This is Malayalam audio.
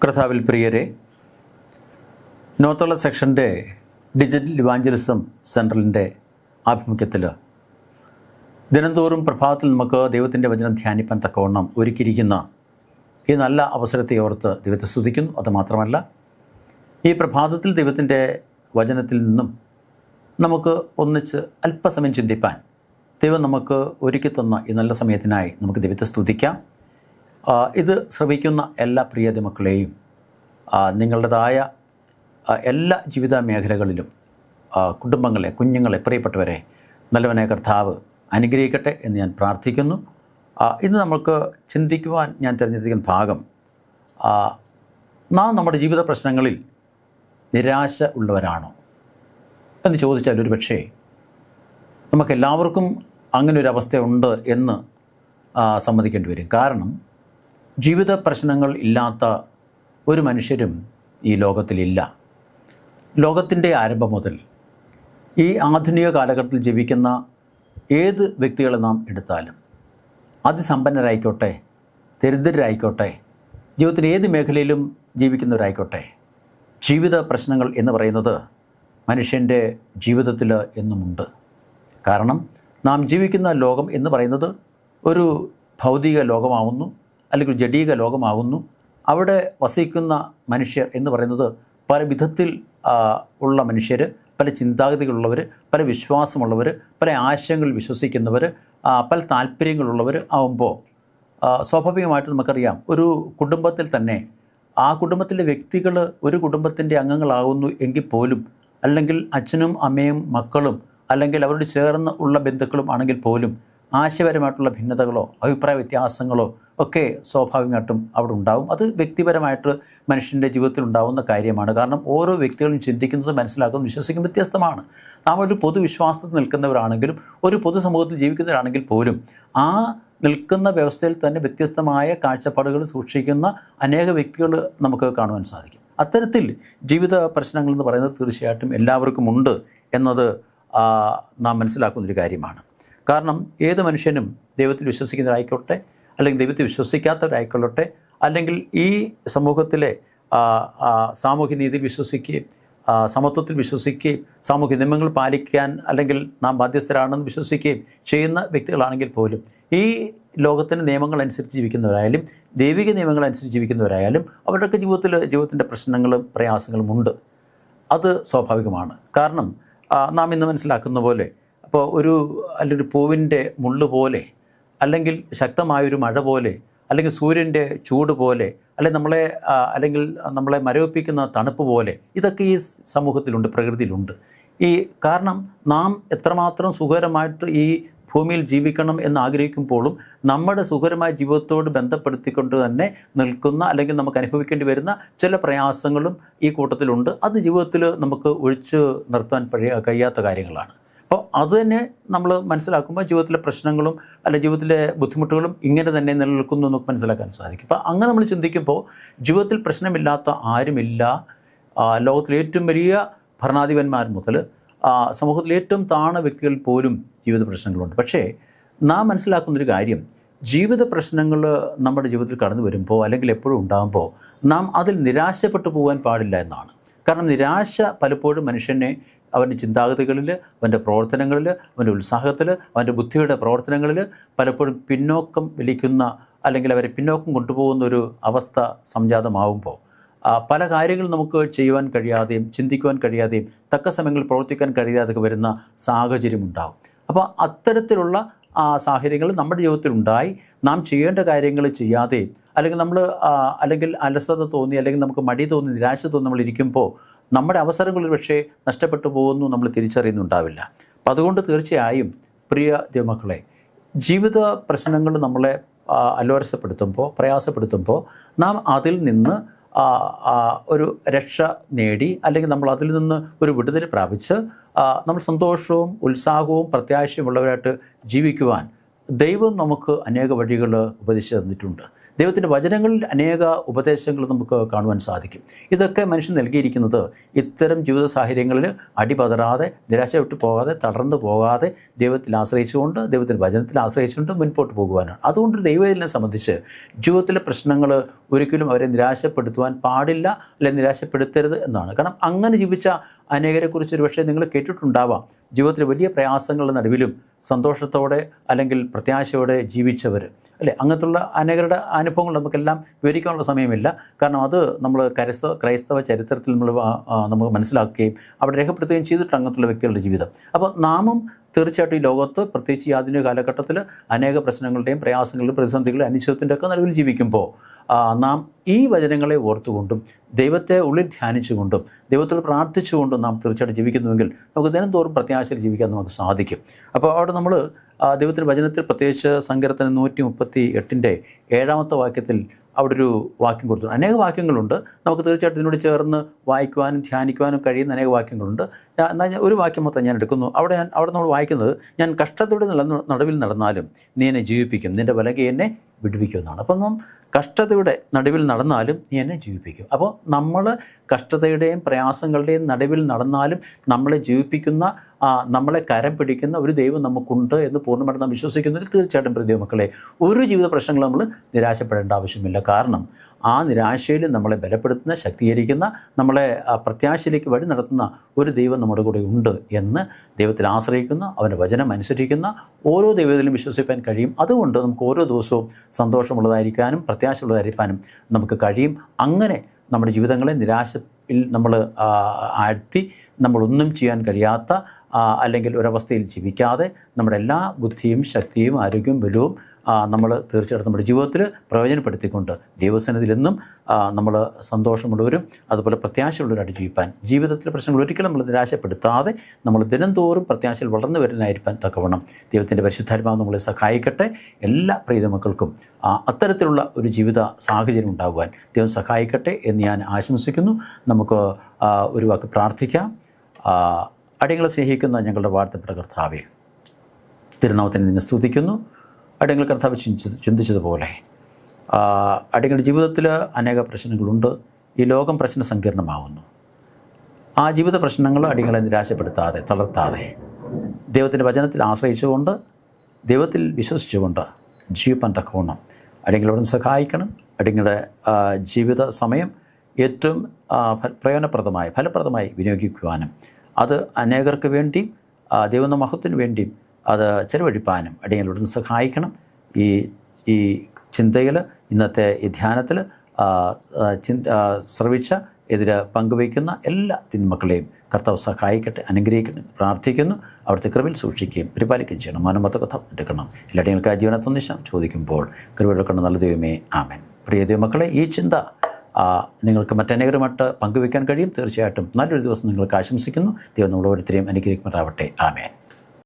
കർത്താവിൽ പ്രിയരെ, നോർത്തുള്ള സെക്ഷൻ്റെ ഡിജിറ്റൽ ഇവാഞ്ചലിസം സെൻട്രലിൻ്റെ ആഭിമുഖ്യത്തിൽ ദിനംതോറും പ്രഭാതത്തിൽ നമുക്ക് ദൈവത്തിൻ്റെ വചനം ധ്യാനിപ്പാൻ തക്കവണ്ണം ഒരുക്കിയിരിക്കുന്ന ഈ നല്ല അവസരത്തെ ഓർത്ത് ദൈവത്തെ സ്തുതിക്കുന്നു. അതുമാത്രമല്ല, ഈ പ്രഭാതത്തിൽ ദൈവത്തിൻ്റെ വചനത്തിൽ നിന്നും നമുക്ക് ഒന്നിച്ച് അല്പസമയം ചിന്തിപ്പാൻ ദൈവം നമുക്ക് ഒരുക്കി തന്ന ഈ നല്ല സമയത്തിനായി നമുക്ക് ദൈവത്തെ സ്തുതിക്കാം. ഇത് ശ്രവിക്കുന്ന എല്ലാ പ്രിയ മക്കളെയും നിങ്ങളുടേതായ എല്ലാ ജീവിത മേഖലകളിലും കുടുംബങ്ങളെ, കുഞ്ഞുങ്ങളെ, പ്രിയപ്പെട്ടവരെ നല്ലവനായ കർത്താവ് അനുഗ്രഹിക്കട്ടെ എന്ന് ഞാൻ പ്രാർത്ഥിക്കുന്നു. ഇന്ന് നമുക്ക് ചിന്തിക്കുവാൻ ഞാൻ തിരഞ്ഞെടുത്തിരിക്കുന്ന ഭാഗം, നാം നമ്മുടെ ജീവിത പ്രശ്നങ്ങളിൽ നിരാശ ഉള്ളവരാണോ എന്ന് ചോദിച്ചാൽ ഒരു പക്ഷേ നമുക്കെല്ലാവർക്കും അങ്ങനെ ഒരു അവസ്ഥയുണ്ട് എന്ന് സമ്മതിക്കേണ്ടി വരും. കാരണം ജീവിത പ്രശ്നങ്ങൾ ഇല്ലാത്ത ഒരു മനുഷ്യരും ഈ ലോകത്തിലില്ല. ലോകത്തിൻ്റെ ആരംഭം മുതൽ ഈ ആധുനിക കാലഘട്ടത്തിൽ ജീവിക്കുന്ന ഏത് വ്യക്തികളെ നാം എടുത്താലും, അതിസമ്പന്നരായിക്കോട്ടെ, ദരിദ്രരായിക്കോട്ടെ, ജീവിതത്തിൽ ഏത് മേഖലയിലും ജീവിക്കുന്നവരായിക്കോട്ടെ, ജീവിത പ്രശ്നങ്ങൾ എന്ന് പറയുന്നത് മനുഷ്യൻ്റെ ജീവിതത്തിൽ എന്നുമുണ്ട്. കാരണം നാം ജീവിക്കുന്ന ലോകം എന്ന് പറയുന്നത് ഒരു ഭൗതിക ലോകമാവുന്നു, അല്ലെങ്കിൽ ജഡീക ലോകമാകുന്നു. അവിടെ വസിക്കുന്ന മനുഷ്യർ എന്ന് പറയുന്നത് പല വിധത്തിൽ ഉള്ള മനുഷ്യർ, പല ചിന്താഗതികളുള്ളവർ, പല വിശ്വാസമുള്ളവർ, പല ആശയങ്ങളിൽ വിശ്വസിക്കുന്നവർ, പല താല്പര്യങ്ങളുള്ളവർ ആവുമ്പോൾ സ്വാഭാവികമായിട്ട് നമുക്കറിയാം, ഒരു കുടുംബത്തിൽ തന്നെ ആ കുടുംബത്തിലെ വ്യക്തികൾ ഒരു കുടുംബത്തിൻ്റെ അംഗങ്ങളാകുന്നു എങ്കിൽ പോലും, അല്ലെങ്കിൽ അച്ഛനും അമ്മയും മക്കളും, അല്ലെങ്കിൽ അവരോട് ചേർന്ന് ഉള്ള ബന്ധുക്കളും ആണെങ്കിൽ പോലും ആശയപരമായിട്ടുള്ള ഭിന്നതകളോ അഭിപ്രായ വ്യത്യാസങ്ങളോ ഒക്കെ സ്വാഭാവികമായിട്ടും അവിടെ ഉണ്ടാവും. അത് വ്യക്തിപരമായിട്ട് മനുഷ്യൻ്റെ ജീവിതത്തിൽ ഉണ്ടാകുന്ന കാര്യമാണ്. കാരണം ഓരോ വ്യക്തികളും ചിന്തിക്കുന്നത്, മനസ്സിലാക്കുന്നത്, വിശ്വസിക്കുന്നത് വ്യത്യസ്തമാണ്. നാം ഒരു പൊതുവിശ്വാസത്തിൽ നിൽക്കുന്നവരാണെങ്കിലും, ഒരു പൊതുസമൂഹത്തിൽ ജീവിക്കുന്നവരാണെങ്കിൽ പോലും ആ നിൽക്കുന്ന വ്യവസ്ഥയിൽ തന്നെ വ്യത്യസ്തമായ കാഴ്ചപ്പാടുകൾ സൂക്ഷിക്കുന്ന അനേക വ്യക്തികൾ നമുക്ക് കാണുവാൻ സാധിക്കും. അത്തരത്തിൽ ജീവിത പ്രശ്നങ്ങളെന്ന് പറയുന്നത് തീർച്ചയായിട്ടും എല്ലാവർക്കും ഉണ്ട് എന്നത് നാം മനസ്സിലാക്കുന്നൊരു കാര്യമാണ്. കാരണം ഏത് മനുഷ്യനും ദൈവത്തിൽ വിശ്വസിക്കുന്നവരായിക്കോട്ടെ, അല്ലെങ്കിൽ ദൈവത്തിൽ വിശ്വസിക്കാത്തവരായിക്കൊള്ളട്ടെ, അല്ലെങ്കിൽ ഈ സമൂഹത്തിലെ സാമൂഹ്യ നീതിയിൽ വിശ്വസിക്കുകയും സമത്വത്തിൽ വിശ്വസിക്കുകയും സാമൂഹ്യ നിയമങ്ങൾ പാലിക്കാൻ അല്ലെങ്കിൽ നാം ബാധ്യസ്ഥരാണെന്ന് വിശ്വസിക്കുകയും ചെയ്യുന്ന വ്യക്തികളാണെങ്കിൽ പോലും, ഈ ലോകത്തിൻ്റെ നിയമങ്ങൾ അനുസരിച്ച് ജീവിക്കുന്നവരായാലും ദൈവിക നിയമങ്ങൾ അനുസരിച്ച് ജീവിക്കുന്നവരായാലും അവരുടെയൊക്കെ ജീവിതത്തിൻ്റെ പ്രശ്നങ്ങളും പ്രയാസങ്ങളും ഉണ്ട്. അത് സ്വാഭാവികമാണ്. കാരണം നാം ഇന്ന് മനസ്സിലാക്കുന്ന പോലെ, അപ്പോൾ അല്ലെങ്കിൽ പൂവിൻ്റെ മുള്ള് പോലെ, അല്ലെങ്കിൽ ശക്തമായൊരു മഴ പോലെ, അല്ലെങ്കിൽ സൂര്യൻ്റെ ചൂട് പോലെ, അല്ലെങ്കിൽ നമ്മളെ മരവിപ്പിക്കുന്ന തണുപ്പ് പോലെ, ഇതൊക്കെ ഈ സമൂഹത്തിലുണ്ട്, പ്രകൃതിയിലുണ്ട്. കാരണം നാം എത്രമാത്രം സുഖകരമായിട്ട് ഈ ഭൂമിയിൽ ജീവിക്കണം എന്ന് ആഗ്രഹിക്കുമ്പോഴും നമ്മുടെ സുഖകരമായ ജീവിതത്തോട് ബന്ധപ്പെടുത്തിക്കൊണ്ട് തന്നെ നിൽക്കുന്ന, അല്ലെങ്കിൽ നമുക്ക് അനുഭവിക്കേണ്ടി വരുന്ന ചില പ്രയാസങ്ങളും ഈ കൂട്ടത്തിലുണ്ട്. അത് ജീവിതത്തിൽ നമുക്ക് ഒഴിച്ചു നിർത്താൻ കഴിയാത്ത കാര്യങ്ങളാണ്. അപ്പോൾ അതുതന്നെ നമ്മൾ മനസ്സിലാക്കുമ്പോൾ ജീവിതത്തിലെ പ്രശ്നങ്ങളും ജീവിതത്തിലെ ബുദ്ധിമുട്ടുകളും ഇങ്ങനെ തന്നെ നിലനിൽക്കുന്നു എന്നൊക്കെ മനസ്സിലാക്കാൻ സാധിക്കും. അപ്പോൾ അങ്ങനെ നമ്മൾ ചിന്തിക്കുമ്പോൾ ജീവിതത്തിൽ പ്രശ്നമില്ലാത്ത ആരുമില്ല. ലോകത്തിലെ ഏറ്റവും വലിയ ഭരണാധിപന്മാർ മുതൽ സമൂഹത്തിലെ ഏറ്റവും താണ വ്യക്തികൾ പോലും ജീവിത പ്രശ്നങ്ങളുണ്ട്. പക്ഷേ നാം മനസ്സിലാക്കുന്നൊരു കാര്യം, ജീവിത പ്രശ്നങ്ങൾ നമ്മുടെ ജീവിതത്തിൽ കടന്നു വരുമ്പോൾ, അല്ലെങ്കിൽ എപ്പോഴും ഉണ്ടാകുമ്പോൾ, നാം അതിൽ നിരാശപ്പെട്ടു പോകാൻ പാടില്ല എന്നാണ്. കാരണം നിരാശ പലപ്പോഴും മനുഷ്യനെ അവൻ്റെ ചിന്താഗതികളിൽ, അവൻ്റെ പ്രവർത്തനങ്ങളിൽ, അവൻ്റെ ഉത്സാഹത്തിൽ, അവൻ്റെ ബുദ്ധിയുടെ പ്രവർത്തനങ്ങളിൽ പലപ്പോഴും പിന്നോക്കം വലിക്കുന്ന, അല്ലെങ്കിൽ അവരെ പിന്നോക്കം കൊണ്ടുപോകുന്ന ഒരു അവസ്ഥ സംജാതമാകുമ്പോൾ പല കാര്യങ്ങളും നമുക്ക് ചെയ്യുവാൻ കഴിയാതെയും ചിന്തിക്കുവാൻ കഴിയാതെയും തക്ക സമയങ്ങളിൽ പ്രവർത്തിക്കാൻ കഴിയാതെയൊക്കെ വരുന്ന സാഹചര്യമുണ്ടാകും. അപ്പോൾ അത്തരത്തിലുള്ള സാഹചര്യങ്ങൾ നമ്മുടെ ജീവിതത്തിൽ ഉണ്ടായി നാം ചെയ്യേണ്ട കാര്യങ്ങൾ ചെയ്യാതെ, അല്ലെങ്കിൽ അലസത തോന്നി, അല്ലെങ്കിൽ നമുക്ക് മടി തോന്നി, നിരാശ തോന്നി നമ്മൾ ഇരിക്കുമ്പോൾ നമ്മുടെ അവസരങ്ങൾ പക്ഷേ നഷ്ടപ്പെട്ടു പോകുന്നു, നമ്മൾ തിരിച്ചറിയുന്നുണ്ടാവില്ല. അപ്പം അതുകൊണ്ട് തീർച്ചയായും പ്രിയ ദൈവമക്കളെ, ജീവിത പ്രശ്നങ്ങൾ നമ്മളെ അലോരസപ്പെടുത്തുമ്പോൾ, പ്രയാസപ്പെടുത്തുമ്പോൾ നാം അതിൽ നിന്ന് ഒരു രക്ഷ നേടി, അല്ലെങ്കിൽ നമ്മൾ അതിൽ നിന്ന് ഒരു വിടുതൽ പ്രാപിച്ച് നമ്മൾ സന്തോഷവും ഉത്സാഹവും പ്രത്യാശയുമുള്ളവരായിട്ട് ജീവിക്കുവാൻ ദൈവം നമുക്ക് അനേക വഴികൾ ഉപദേശിച്ചു തന്നിട്ടുണ്ട്. ദൈവത്തിൻ്റെ വചനങ്ങളിൽ അനേക ഉപദേശങ്ങൾ നമുക്ക് കാണുവാൻ സാധിക്കും. ഇതൊക്കെ മനുഷ്യൻ നൽകിയിരിക്കുന്നത് ഇത്തരം ജീവിത സാഹചര്യങ്ങളിൽ അടിപതറാതെ, നിരാശ വിട്ടു പോകാതെ, തളർന്നു പോകാതെ ദൈവത്തിൽ ആശ്രയിച്ചുകൊണ്ട്, ദൈവത്തിൻ്റെ വചനത്തിൽ ആശ്രയിച്ചുകൊണ്ട് മുൻപോട്ട് പോകുവാനാണ്. അതുകൊണ്ട് ദൈവത്തിനെ സംബന്ധിച്ച് ജീവിതത്തിലെ പ്രശ്നങ്ങൾ ഒരിക്കലും അവരെ നിരാശപ്പെടുത്തുവാൻ പാടില്ല, അല്ലെങ്കിൽ നിരാശപ്പെടുത്തരുത് എന്നാണ്. കാരണം അങ്ങനെ ജീവിച്ച അനേകരെക്കുറിച്ച് ഒരു പക്ഷേ നിങ്ങൾ കേട്ടിട്ടുണ്ടാവാം. ജീവിതത്തിൽ വലിയ പ്രയാസങ്ങളുടെ നടുവിലും സന്തോഷത്തോടെ അല്ലെങ്കിൽ പ്രത്യാശയോടെ ജീവിച്ചവർ, അല്ലേ? അങ്ങനത്തുള്ള അനേകരുടെ അനുഭവങ്ങൾ നമുക്കെല്ലാം വിവരിക്കാനുള്ള സമയമില്ല. കാരണം അത് നമ്മൾ ക്രൈസ്തവ ചരിത്രത്തിൽ നമുക്ക് മനസ്സിലാക്കുകയും അവിടെ രേഖപ്പെടുത്തുകയും ചെയ്തിട്ട് അങ്ങനത്തുള്ള വ്യക്തികളുടെ ജീവിതം. അപ്പോൾ നാമും തീർച്ചയായിട്ടും ഈ ലോകത്ത്, പ്രത്യേകിച്ച് ഈ ആധുനിക കാലഘട്ടത്തിൽ അനേക പ്രശ്നങ്ങളുടെയും പ്രയാസങ്ങളുടെയും പ്രതിസന്ധികളുടെയും അനിശ്ചിതത്തിൻ്റെ ഒക്കെ നടുവിൽ ജീവിക്കുമ്പോൾ നാം ഈ വചനങ്ങളെ ഓർത്തുകൊണ്ടും ദൈവത്തെ ഉള്ളിൽ ധ്യാനിച്ചുകൊണ്ടും ദൈവത്തിൽ പ്രാർത്ഥിച്ചുകൊണ്ടും നാം തീർച്ചയായിട്ടും ജീവിക്കുന്നുവെങ്കിൽ നമുക്ക് ദിനംതോറും പ്രത്യാശയിൽ ജീവിക്കാൻ നമുക്ക് സാധിക്കും. അപ്പോൾ അവിടെ നമ്മൾ ദൈവത്തിൻ്റെ വചനത്തിൽ പ്രത്യേകിച്ച് സങ്കീർത്തനം 138 7 വാക്യത്തിൽ അവിടെ ഒരു വാക്യം കൊടുത്തു. അനേക വാക്യങ്ങളുണ്ട്, നമുക്ക് തീർച്ചയായിട്ടും ഇതിനോട് ചേർന്ന് വായിക്കുവാനും ധ്യാനിക്കുവാനും കഴിയുന്ന അനേക വാക്യങ്ങളുണ്ട്. എന്നാൽ ഒരു വാക്യം മൊത്തം ഞാൻ എടുക്കുന്നു. അവിടെ നമ്മൾ വായിക്കുന്നത്, ഞാൻ കഷ്ടതയുടെ നടുവിൽ നടന്നാലും നീ എന്നെ ജീവിപ്പിക്കും, നിൻ്റെ വലകെ എന്നെ വിടുവിക്കുമെന്നാണ്. അപ്പം നാം കഷ്ടതയുടെ നടുവിൽ നടന്നാലും നീ എന്നെ ജീവിപ്പിക്കും. അപ്പോൾ നമ്മൾ കഷ്ടതയുടെയും പ്രയാസങ്ങളുടെയും നടുവിൽ നടന്നാലും നമ്മളെ ജീവിപ്പിക്കുന്ന, നമ്മളെ കരം പിടിക്കുന്ന ഒരു ദൈവം നമുക്കുണ്ട് എന്ന് പൂർണ്ണമായിട്ട് നാം വിശ്വസിക്കുന്നെങ്കിൽ തീർച്ചയായിട്ടും പ്രിയ മക്കളെ, ഒരു ജീവിത പ്രശ്നങ്ങൾ നമ്മൾ നിരാശപ്പെടേണ്ട ആവശ്യമില്ല. കാരണം ആ നിരാശയിൽ നമ്മളെ ബലപ്പെടുത്തുന്ന, ശക്തീകരിക്കുന്ന, നമ്മളെ പ്രത്യാശയിലേക്ക് വഴി നടത്തുന്ന ഒരു ദൈവം നമ്മുടെ കൂടെ ഉണ്ട് എന്ന് ദൈവത്തിൽ ആശ്രയിക്കുന്ന, അവൻ്റെ വചനം അനുസരിക്കുന്ന ഓരോ ദൈവത്തിലും വിശ്വസിപ്പാൻ കഴിയും. അതുകൊണ്ട് നമുക്ക് ഓരോ ദിവസവും സന്തോഷമുള്ളതായിരിക്കാനും പ്രത്യാശയുള്ളതായിരിക്കാനും നമുക്ക് കഴിയും. അങ്ങനെ നമ്മുടെ ജീവിതങ്ങളെ നിരാശയിൽ നമ്മൾ ആഴ്ത്തി നമ്മളൊന്നും ചെയ്യാൻ കഴിയാത്ത അല്ലെങ്കിൽ ഒരവസ്ഥയിൽ ജീവിക്കാതെ നമ്മുടെ എല്ലാ ബുദ്ധിയും ശക്തിയും ആരോഗ്യവും ബലവും നമ്മൾ തീർച്ചയായിട്ടും നമ്മുടെ ജീവിതത്തിൽ പ്രയോജനപ്പെടുത്തിക്കൊണ്ട് ദൈവസന്നിധിയിൽ എന്നും നമ്മൾ സന്തോഷമുള്ളവരും അതുപോലെ പ്രത്യാശയുള്ളവരായിട്ട് ജീവിപ്പാൻ, ജീവിതത്തിലെ പ്രശ്നങ്ങൾ ഒരിക്കലും നമ്മൾ നിരാശപ്പെടുത്താതെ നമ്മൾ ദിനംതോറും പ്രത്യാശയിൽ വളർന്നു വരുന്നതായിരിക്കാൻ തക്കവണ്ണം ദൈവത്തിൻ്റെ പരിശുദ്ധാത്മാവ് നമ്മളെ സഹായിക്കട്ടെ. എല്ലാ പ്രിയ മക്കൾക്കും അത്തരത്തിലുള്ള ഒരു ജീവിത സാഹചര്യം ഉണ്ടാകുവാൻ ദൈവം സഹായിക്കട്ടെ എന്ന് ഞാൻ ആശംസിക്കുന്നു. നമുക്ക് ഒരു വാക്ക് പ്രാർത്ഥിക്കാം. അടിയങ്ങളെ സ്നേഹിക്കുന്ന ഞങ്ങളുടെ വാഴ്ത്തപ്പെട്ട കർത്താവേ, തിരുനാമത്തിന് നിന്നെ സ്തുതിക്കുന്നു. അടിയങ്ങൾ കർത്താവ് ചിന്തിച്ചതുപോലെ അടിയങ്ങളുടെ ജീവിതത്തിൽ അനേക പ്രശ്നങ്ങളുണ്ട്. ഈ ലോകം പ്രശ്ന സങ്കീർണമാവുന്നു. ആ ജീവിത പ്രശ്നങ്ങൾ അടിയങ്ങളെ നിരാശപ്പെടുത്താതെ, തളർത്താതെ ദൈവത്തിൻ്റെ വചനത്തിൽ ആശ്രയിച്ചുകൊണ്ട്, ദൈവത്തിൽ വിശ്വസിച്ചുകൊണ്ട് ജീവിപ്പാൻ തക്കവണ്ണം അടിയങ്ങളോടും സഹായിക്കണം. അടിയങ്ങളുടെ ജീവിത സമയം ഏറ്റവും ഫലപ്രദമായി വിനിയോഗിക്കുവാനും അത് അനേകർക്ക് വേണ്ടി ദൈവത്തിൻ്റെ മഹത്വത്തിന് വേണ്ടിയും അത് ചെലവഴിപ്പാനും അടിയങ്ങളോടും സഹായിക്കണം. ഈ ചിന്തയിൽ, ഇന്നത്തെ ഈ ധ്യാനത്തിൽ ശ്രവിച്ച ഇതിന് പങ്കുവയ്ക്കുന്ന എല്ലാ തിന്മക്കളെയും കർത്താവ് സഹായിക്കട്ടെ, അനുഗ്രഹിക്കട്ടെ പ്രാർത്ഥിക്കുന്നു. അവിടുത്തെ കൃപയിൽ സൂക്ഷിക്കുകയും പരിപാലിക്കുകയും ചെയ്യണം. മനമൊത്ത കഥ എടുക്കണം. എല്ലായിടങ്ങൾക്ക് ആ ജീവനെ സന്ദേശം ചോദിക്കുമ്പോൾ കൃപയെടുക്കണം. നല്ല ദൈവമേ, ആമേൻ. പ്രിയ ദൈവമക്കളെ, ഈ ചിന്ത നിങ്ങൾക്ക് മറ്റനേകരുമായിട്ട് പങ്കുവയ്ക്കാൻ കഴിയും. തീർച്ചയായിട്ടും നല്ലൊരു ദിവസം നിങ്ങൾക്ക് ആശംസിക്കുന്നു. ദൈവം നമ്മൾ ഓരോരുത്തരെയും അനുഗ്രഹിക്കുമാറാവട്ടെ. ആമേൻ.